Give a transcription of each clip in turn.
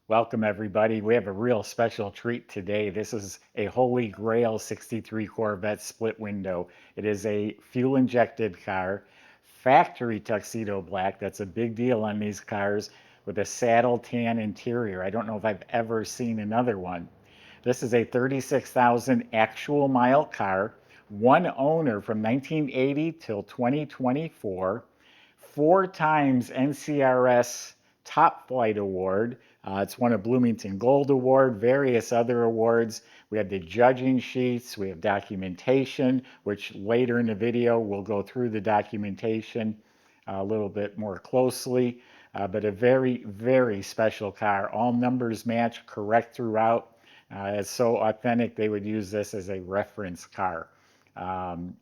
Welcome everybody. We have a real special treat today. This is a Holy Grail 63 Corvette split window. It is a fuel injected car, factory Tuxedo Black. That's a big deal on these cars with a saddle tan interior. I don't know if I've ever seen another one. This is a 36,000 actual mile car, one owner from 1980 till 2024, four times NCRS Top Flight Award. It's won a Bloomington Gold Award, various other awards. We have the judging sheets, we have documentation, which later in the video we'll go through the documentation a little bit more closely. But a very, very special car. All numbers match, correct throughout. It's so authentic they would use this as a reference car. Um,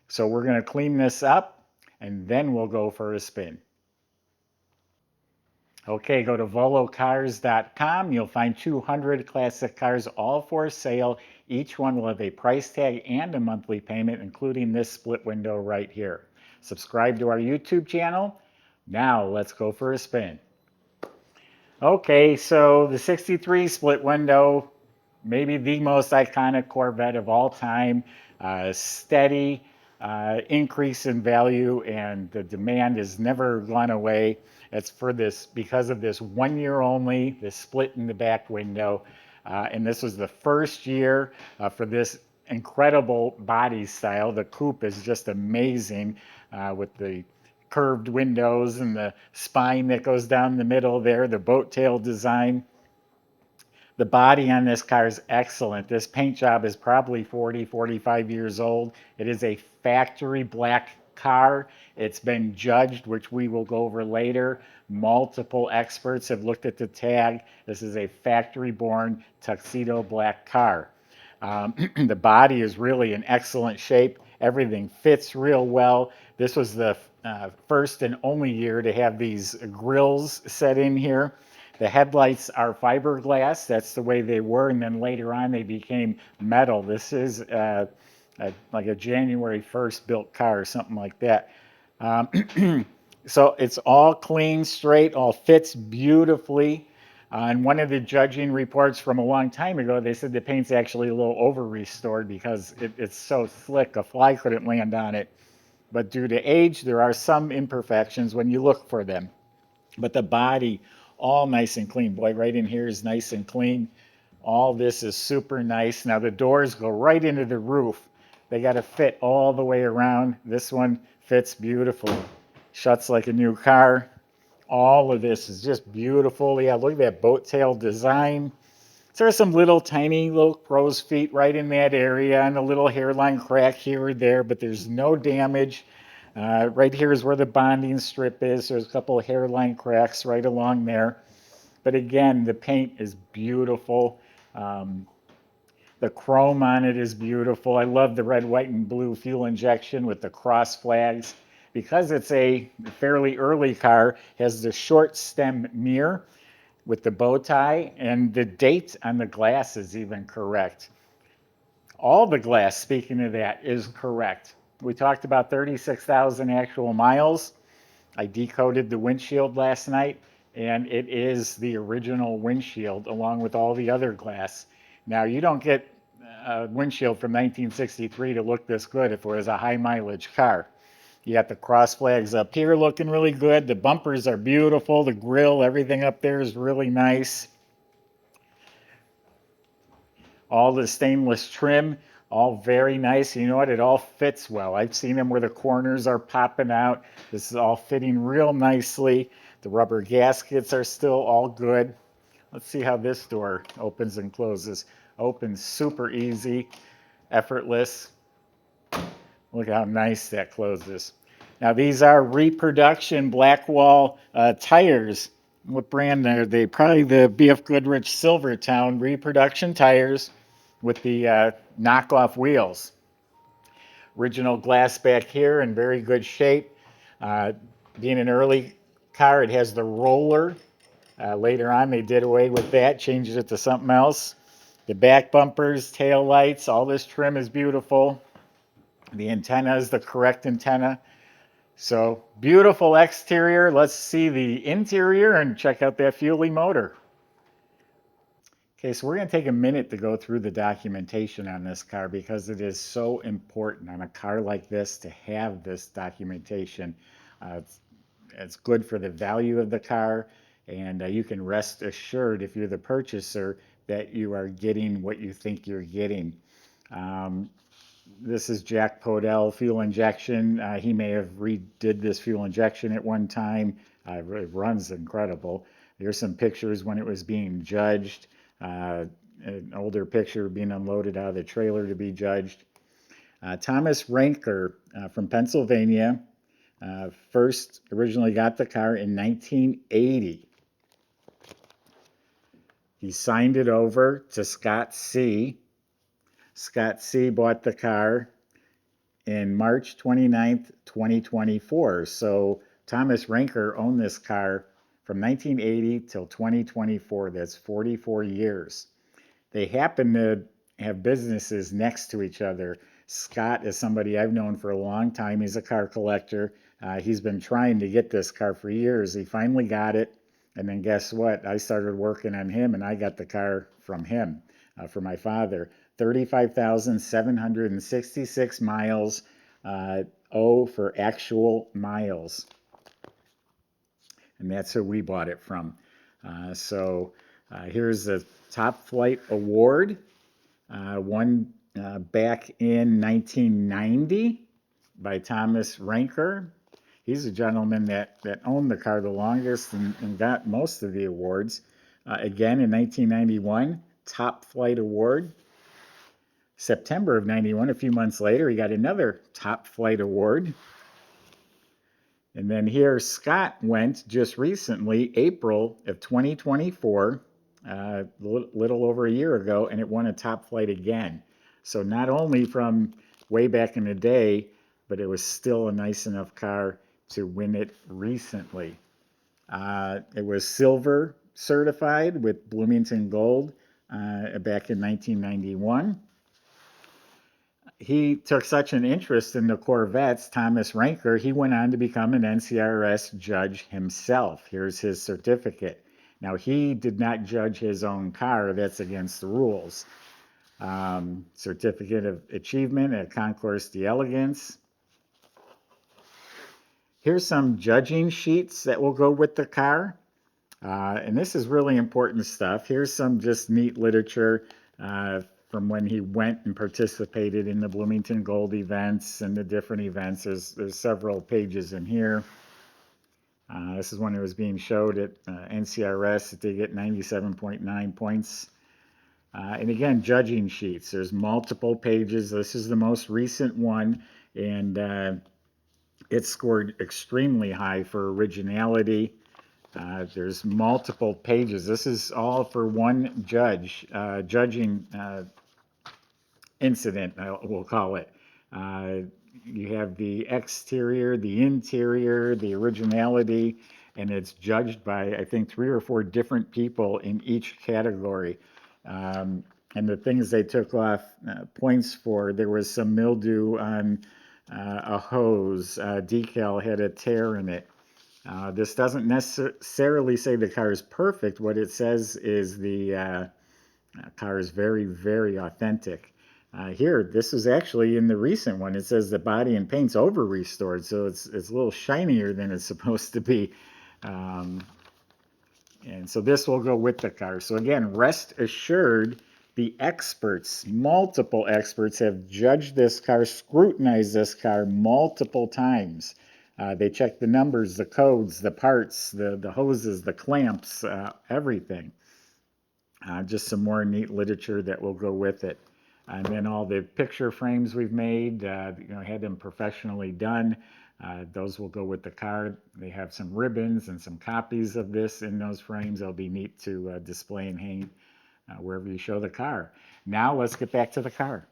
so we're going to clean this up and then we'll go for a spin. Okay, go to volocars.com. You'll find 200 classic cars, all for sale. Each one will have a price tag and a monthly payment, including this split window right here. Subscribe to our YouTube channel. Now let's go for a spin. Okay, so the 63 split window, maybe the most iconic Corvette of all time. Steady increase in value, and the demand has never gone away. It's for this, because of this 1 year only, this split in the back window. And this was the first year for this incredible body style. The coupe is just amazing with the curved windows and the spine that goes down the middle there, the boat tail design. The body on this car is excellent. This paint job is probably 40, 45 years old. It is a factory black car. It's been judged, which we will go over later. Multiple experts have looked at the tag. This is a factory-born Tuxedo Black car. The body is really in excellent shape. Everything fits real well. This was the first and only year to have these grills set in here. The headlights are fiberglass. That's the way they were, and then later on they became metal. This is like a January 1st built car or something like that. So it's all clean, straight, all fits beautifully. In one of the judging reports from a long time ago, they said the paint's actually a little over-restored because it's so slick, a fly couldn't land on it. But due to age, there are some imperfections when you look for them. But the body, all nice and clean. Boy, right in here is nice and clean. All this is super nice. Now the doors go right into the roof. They got to fit all the way around. This one fits beautifully. Shuts like a new car. All of this is just beautiful. Yeah, look at that boat tail design. So there's some little tiny little crow's feet right in that area and a little hairline crack here or there, but there's no damage. Right here is where the bonding strip is. There's a couple of hairline cracks right along there. But again, the paint is beautiful. The chrome on it is beautiful. I love the red, white, and blue fuel injection with the cross flags. Because it's a fairly early car, has the short stem mirror with the bow tie, and the date on the glass is even correct. All the glass, speaking of that, is correct. We talked about 36,000 actual miles. I decoded the windshield last night, and it is the original windshield along with all the other glass. Now, you don't get a windshield from 1963 to look this good if it was a high mileage car. You got the cross flags up here looking really good. The bumpers are beautiful. The grill, everything up there is really nice. All the stainless trim, all very nice. You know what? It all fits well. I've seen them where the corners are popping out. This is all fitting real nicely. The rubber gaskets are still all good. Let's see how this door opens and closes. Opens super easy, effortless. Look how nice that closes. Now these are reproduction Blackwall tires. What brand are they? Probably the BF Goodrich Silvertown reproduction tires with the knockoff wheels. Original glass back here in very good shape. Being an early car, it has the roller. Later on, they did away with that, changed it to something else. The back bumpers, tail lights, all this trim is beautiful. The antenna is the correct antenna. So beautiful exterior. Let's see the interior and check out that Fuelie motor. Okay, so we're going to take a minute to go through the documentation on this car because it is so important on a car like this to have this documentation. It's good for the value of the car, and you can rest assured if you're the purchaser that you are getting what you think you're getting. Um, this is Jack Podell fuel injection. He may have redid this fuel injection at one time. It runs incredible. Here's some pictures when it was being judged. An older picture being unloaded out of the trailer to be judged. Thomas Ranker from Pennsylvania first originally got the car in 1980. He signed it over to Scott C. Scott C. bought the car in March 29th, 2024. So Thomas Ranker owned this car from 1980 till 2024. That's 44 years. They happen to have businesses next to each other. Scott is somebody I've known for a long time. He's a car collector. He's been trying to get this car for years. He finally got it. And then guess what? I started working on him and I got the car from him, for my father. 35,766 miles. O for actual miles. And that's who we bought it from. Here's the Top Flight Award, won back in 1990 by Thomas Ranker. He's a gentleman that owned the car the longest and got most of the awards. Again, in 1991, Top Flight Award. September of 91, a few months later, he got another Top Flight Award. And then here, Scott went just recently, April of 2024, a little over a year ago, and it won a Top Flight again. So not only from way back in the day, but it was still a nice enough car to win it recently. It was silver certified with Bloomington Gold back in 1991. He took such an interest in the Corvettes, Thomas Ranker, he went on to become an NCRS judge himself. Here's his certificate. Now, he did not judge his own car. That's against the rules. Certificate of Achievement at Concours d'Elegance. Here's some judging sheets that will go with the car. And this is really important stuff. Here's some just neat literature from when he went and participated in the Bloomington Gold events and the different events. There's several pages in here. This is when it was being showed at NCRS that they get 97.9 points. And again, judging sheets. There's multiple pages. This is the most recent one, and it scored extremely high for originality. There's multiple pages. This is all for one judge, judging incident, we'll call it. You have the exterior, the interior, the originality, and it's judged by, I think, 3 or 4 different people in each category. And the things they took off points for, there was some mildew on a hose, decal had a tear in it. This doesn't necessarily say the car is perfect. What it says is the car is very, very authentic. Here, this is actually in the recent one. It says the body and paint's over restored, so it's a little shinier than it's supposed to be. And so this will go with the car. So again, rest assured, the experts, multiple experts, have judged this car, scrutinized this car multiple times. They check the numbers, the codes, the parts, the hoses, the clamps, everything. Just some more neat literature that will go with it. And then all the picture frames we've made, had them professionally done. Those will go with the car. They have some ribbons and some copies of this in those frames. They'll be neat to display and hang wherever you show the car. Now let's get back to the car.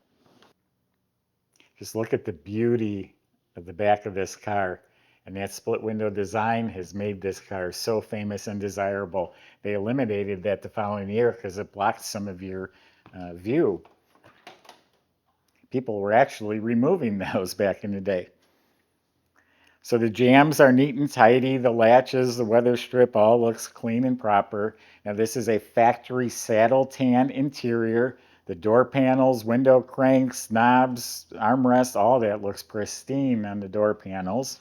Just look at the beauty of the back of this car. And that split window design has made this car so famous and desirable. They eliminated that the following year because it blocked some of your view. People were actually removing those back in the day. So the jambs are neat and tidy. The latches, the weather strip, all looks clean and proper. Now this is a factory saddle tan interior. The door panels, window cranks, knobs, armrests, all that looks pristine on the door panels.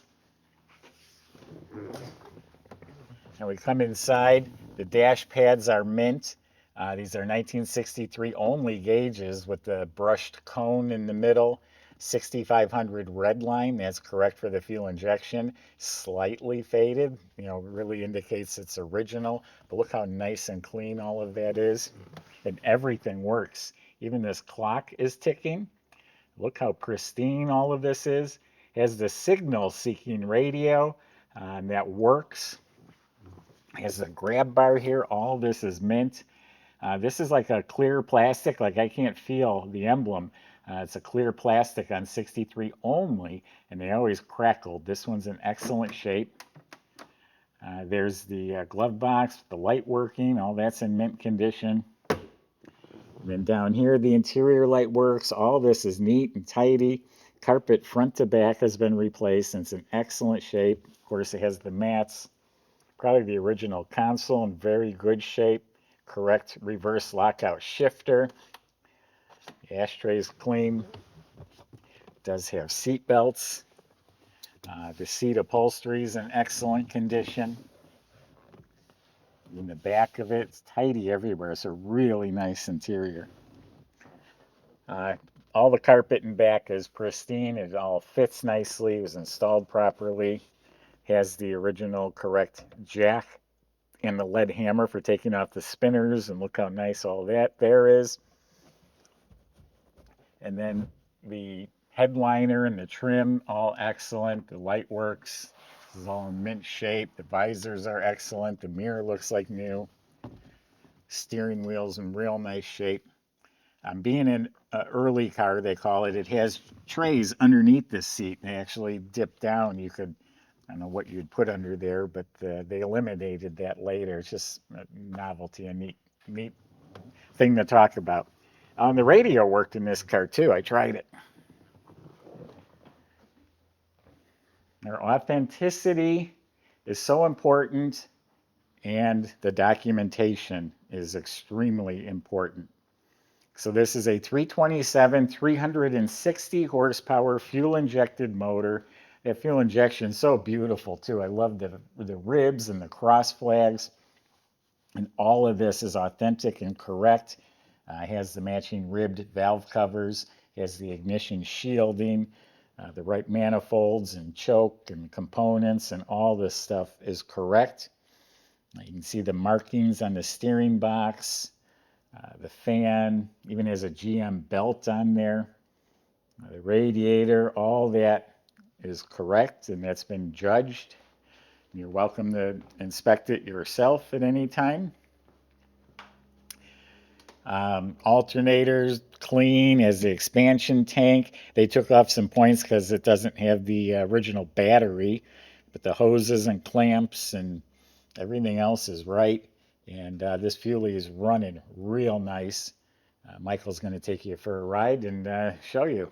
And we come inside. The dash pads are mint. These are 1963 only gauges with the brushed cone in the middle. 6500 red line, that's correct for the fuel injection. Slightly faded, really indicates it's original. But look how nice and clean all of that is. And everything works. Even this clock is ticking. Look how pristine all of this is. It has the signal seeking radio that works. It has a grab bar here. All this is mint. This is like a clear plastic, like I can't feel the emblem. It's a clear plastic on 63 only, and they always crackled. This one's in excellent shape. There's the glove box, the light working, all that's in mint condition. And then down here, the interior light works. All this is neat and tidy. Carpet front to back has been replaced, and it's in excellent shape. Of course, it has the mats. Probably the original console in very good shape. Correct reverse lockout shifter. The ashtray is clean. It does have seat belts. The seat upholstery is in excellent condition. In the back of it, it's tidy everywhere. It's a really nice interior. All the carpet in back is pristine. It all fits nicely. It was installed properly. Has the original correct jack and the lead hammer for taking off the spinners, and look how nice all that there is. And then the headliner and the trim, all excellent. The light works. This is all in mint shape. The visors are excellent. The mirror looks like new. Steering wheel's in real nice shape. Being an early car, they call it, it has trays underneath this seat. They actually dip down. You could, I don't know what you'd put under there, but they eliminated that later. It's just a novelty, a neat thing to talk about. The radio worked in this car too. I tried it. Their authenticity is so important, and the documentation is extremely important. So this is a 327, 360 horsepower fuel injected motor. That fuel injection is so beautiful too. I love the ribs and the cross flags. And all of this is authentic and correct. It has the matching ribbed valve covers. It has the ignition shielding, the right manifolds and choke and components, and all this stuff is correct. You can see the markings on the steering box. The fan even has a GM belt on there. The radiator, all that is correct, and that's been judged. You're welcome to inspect it yourself at any time. Alternators clean as the expansion tank. They took off some points because it doesn't have the original battery, but the hoses and clamps and everything else is right. And this Fuelie is running real nice. Michael's going to take you for a ride and show you.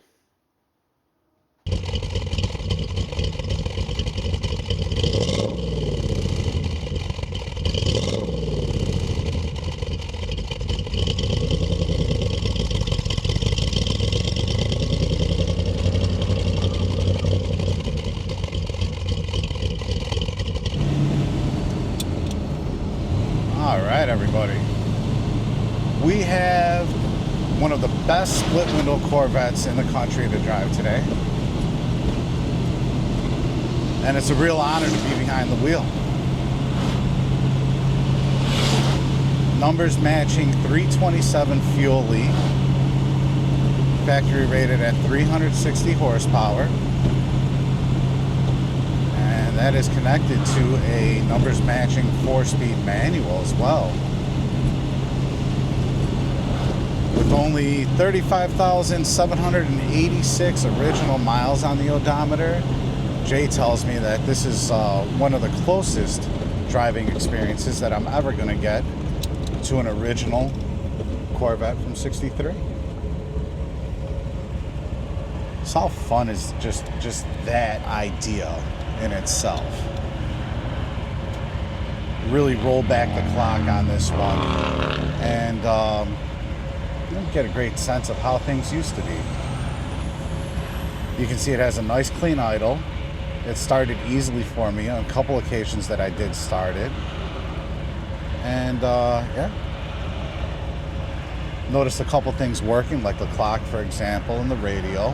Alright everybody, we have one of the best split window Corvettes in the country to drive today, and it's a real honor to be behind the wheel. Numbers matching 327 Fuelie, factory rated at 360 horsepower, and that is connected to a numbers matching 4-speed manual as well. With only 35,786 original miles on the odometer, Jay tells me that this is one of the closest driving experiences that I'm ever going to get to an original Corvette from '63. So how fun is just that idea in itself. Really roll back the clock on this one and get a great sense of how things used to be. You can see it has a nice clean idle. It started easily for me on a couple occasions that I did start it. And yeah, noticed a couple things working, like the clock, for example, and the radio.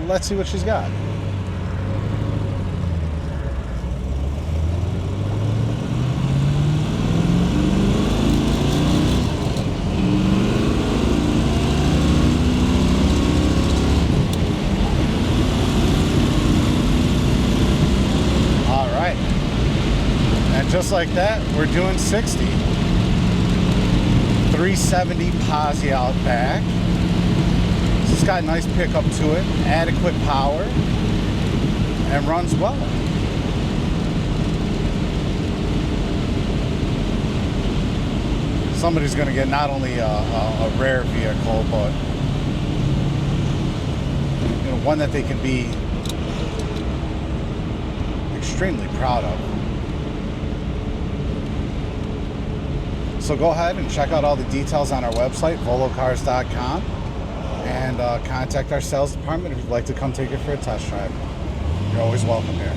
Let's see what she's got. Just like that, we're doing 60. 370 posi out back. It's got a nice pickup to it, adequate power, and runs well. Somebody's going to get not only a rare vehicle, but one that they can be extremely proud of. So go ahead and check out all the details on our website, volocars.com, and contact our sales department if you'd like to come take it for a test drive. You're always welcome here.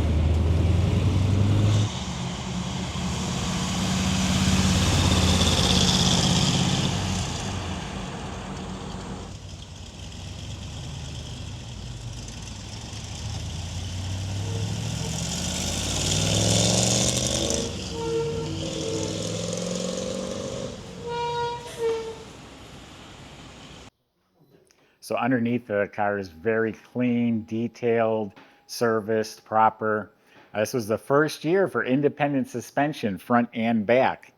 So underneath the car is very clean, detailed, serviced, proper. This was the first year for independent suspension, front and back.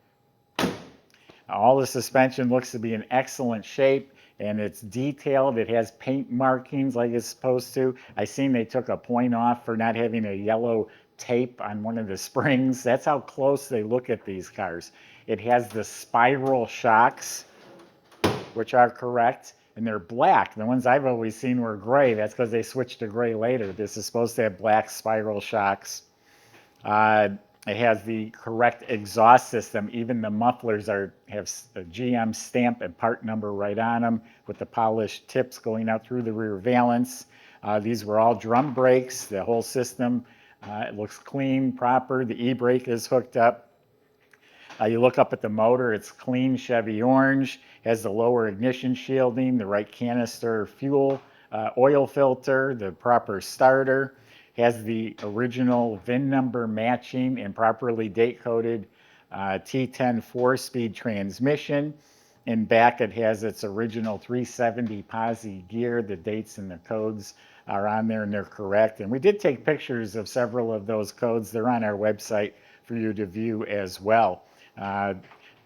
All the suspension looks to be in excellent shape, and it's detailed. It has paint markings like it's supposed to. I seen they took a point off for not having a yellow tape on one of the springs. That's how close they look at these cars. It has the spiral shocks, which are correct. And they're black. The ones I've always seen were gray. That's because they switched to gray later. This is supposed to have black spiral shocks. It has the correct exhaust system. Even the mufflers have a GM stamp and part number right on them with the polished tips going out through the rear valance. These were all drum brakes. The whole system, it looks clean, proper. The e-brake is hooked up. You look up at the motor, it's clean Chevy orange, has the lower ignition shielding, the right canister fuel, oil filter, the proper starter, has the original VIN number matching and properly date-coded T10 4-speed transmission. In back, it has its original 370 posi gear. The dates and the codes are on there, and they're correct. And we did take pictures of several of those codes. They're on our website for you to view as well.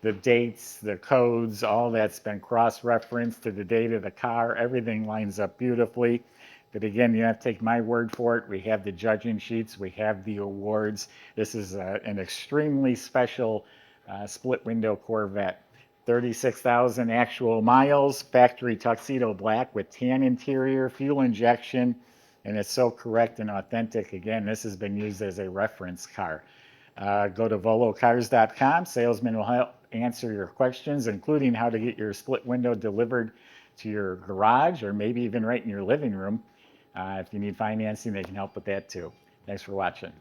The dates, the codes, all that's been cross-referenced to the date of the car. Everything lines up beautifully. But again, you have to take my word for it. We have the judging sheets. We have the awards. This is an extremely special split window Corvette. 36,000 actual miles, factory Tuxedo Black with tan interior, fuel injection, and it's so correct and authentic. Again, this has been used as a reference car. Go to volocars.com. Salesmen will help answer your questions, including how to get your split window delivered to your garage or maybe even right in your living room. If you need financing, they can help with that too. Thanks for watching.